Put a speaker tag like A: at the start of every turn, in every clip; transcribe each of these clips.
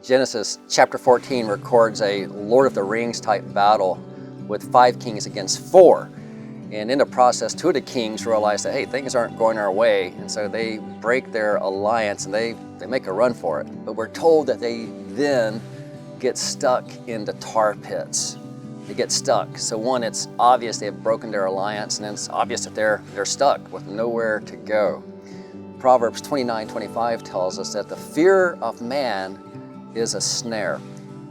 A: Genesis chapter 14 records a Lord of the Rings type battle with 5 kings against 4. And in the process, 2 of the kings realize that, hey, things aren't going our way. And so they break their alliance and they make a run for it. But we're told that they then get stuck in the tar pits. They get stuck. So one, it's obvious they have broken their alliance, and then it's obvious that they're stuck with nowhere to go. Proverbs 29:25 tells us that the fear of man is a snare.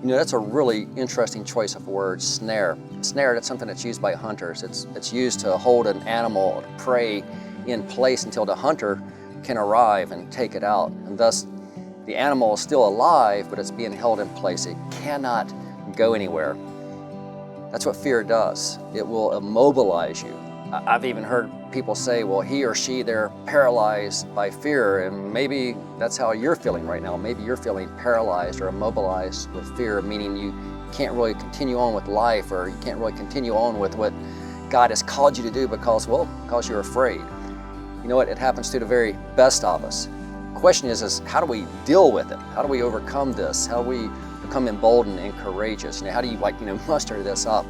A: You know, that's a really interesting choice of words, snare. Snare, that's something that's used by hunters. It's used to hold an animal of prey in place until the hunter can arrive and take it out. And thus, the animal is still alive, but it's being held in place. It cannot go anywhere. That's what fear does. It will immobilize you. I've even heard people say, well, he or she, they're paralyzed by fear, and maybe that's how you're feeling right now. Maybe you're feeling paralyzed or immobilized with fear, meaning you can't really continue on with life, or you can't really continue on with what God has called you to do because you're afraid. You know what? It happens to the very best of us. The question is how do we deal with it? How do we overcome this? How do we become emboldened and courageous? How do you muster this up?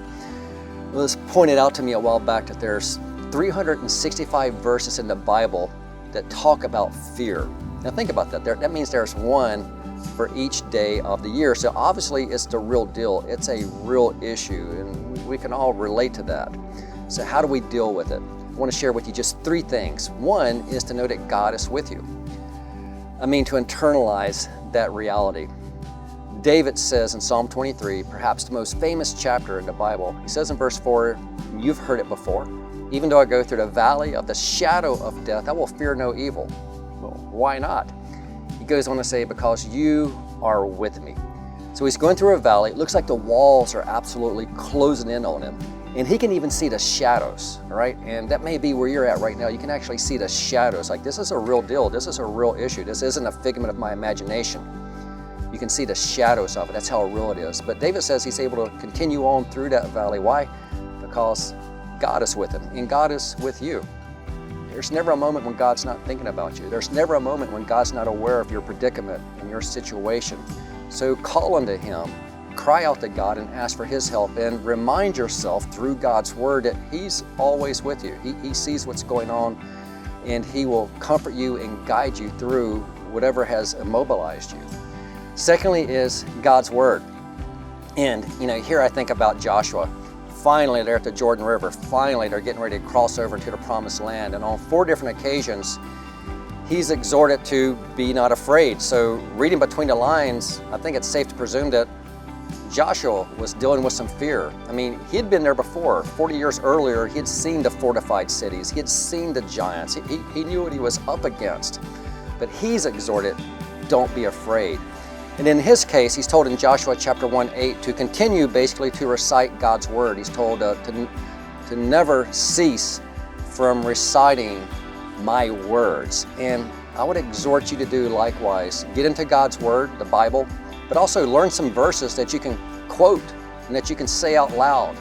A: It was pointed out to me a while back that there's 365 verses in the Bible that talk about fear. Now think about that. That means there's one for each day of the year. So obviously it's the real deal. It's a real issue, and we can all relate to that. So how do we deal with it? I want to share with you just 3 things. One is to know that God is with you. To internalize that reality. David says in Psalm 23, perhaps the most famous chapter in the Bible, he says in verse 4, you've heard it before, even though I go through the valley of the shadow of death, I will fear no evil. Well, why not? He goes on to say, because you are with me. So he's going through a valley. It looks like the walls are absolutely closing in on him. And he can even see the shadows, all right? And that may be where you're at right now. You can actually see the shadows. Like, this is a real deal. This is a real issue. This isn't a figment of my imagination. You can see the shadows of it. That's how real it is. But David says he's able to continue on through that valley. Why? Because God is with him, and God is with you. There's never a moment when God's not thinking about you. There's never a moment when God's not aware of your predicament and your situation. So call unto him, cry out to God and ask for his help, and remind yourself through God's word that he's always with you. He sees what's going on, and he will comfort you and guide you through whatever has immobilized you. Secondly is God's word. And here I think about Joshua. Finally, they're at the Jordan River. Finally, they're getting ready to cross over to the promised land. And on 4 different occasions, he's exhorted to be not afraid. So reading between the lines, I think it's safe to presume that Joshua was dealing with some fear. He had been there before. 40 years earlier, he had seen the fortified cities. He had seen the giants. He knew what he was up against. But he's exhorted, don't be afraid. And in his case, he's told in Joshua chapter 1:8 to continue basically to recite God's word. He's told to never cease from reciting my words. And I would exhort you to do likewise. Get into God's word, the Bible, but also learn some verses that you can quote and that you can say out loud.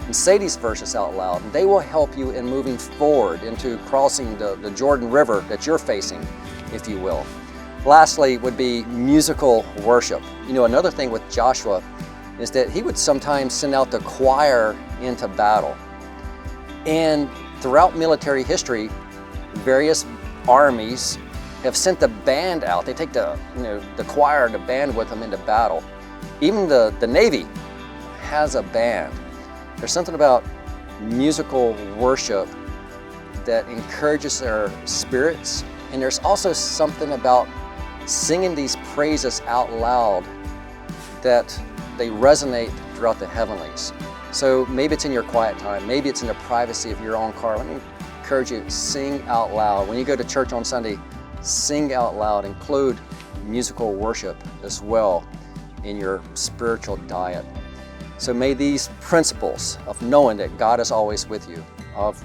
A: And say these verses out loud. And they will help you in moving forward into crossing the Jordan River that you're facing, if you will. Lastly would be musical worship. Another thing with Joshua is that he would sometimes send out the choir into battle. And throughout military history, various armies have sent the band out. They take the choir, the band with them into battle. Even the Navy has a band. There's something about musical worship that encourages their spirits. And there's also something about singing these praises out loud that they resonate throughout the heavenlies. So maybe it's in your quiet time, maybe it's in the privacy of your own car. Let me encourage you, sing out loud. When you go to church on Sunday, sing out loud. Include musical worship as well in your spiritual diet. So may these principles of knowing that God is always with you, of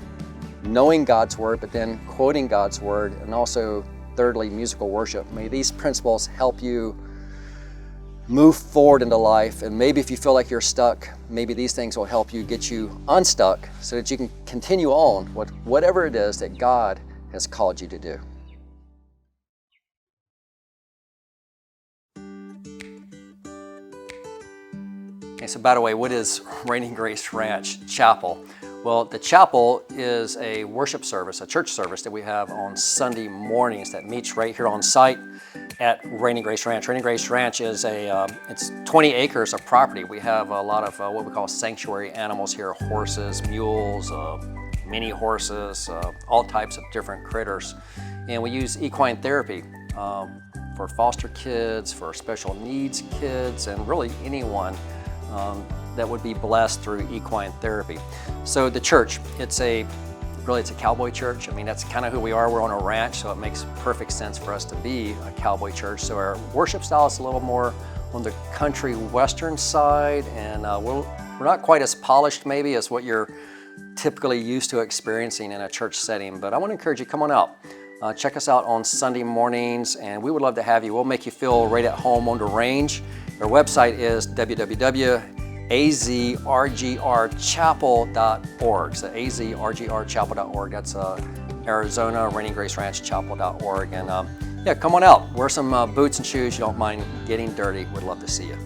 A: knowing God's word, but then quoting God's word, and also thirdly, musical worship. May these principles help you move forward into life. And maybe if you feel like you're stuck, maybe these things will help you get you unstuck so that you can continue on with whatever it is that God has called you to do. Okay, so by the way, what is Reigning Grace Ranch Chapel? Well, the chapel is a worship service, a church service that we have on Sunday mornings that meets right here on site at Reigning Grace Ranch. Reigning Grace Ranch is it's 20 acres of property. We have a lot of what we call sanctuary animals here, horses, mules, mini horses, all types of different critters. And we use equine therapy for foster kids, for special needs kids, and really anyone that would be blessed through equine therapy. So the church, it's a cowboy church. I mean, that's kind of who we are. We're on a ranch, so it makes perfect sense for us to be a cowboy church. So our worship style is a little more on the country western side, and we're not quite as polished maybe as what you're typically used to experiencing in a church setting. But I want to encourage you, come on out. Check us out on Sunday mornings, and we would love to have you. We'll make you feel right at home on the range. Our website is www.azrgrchapel.org. So azrgrchapel.org. That's Arizona, Reigning Grace Ranch Chapel.org. And yeah, come on out. Wear some boots and shoes. You don't mind getting dirty. We'd love to see you.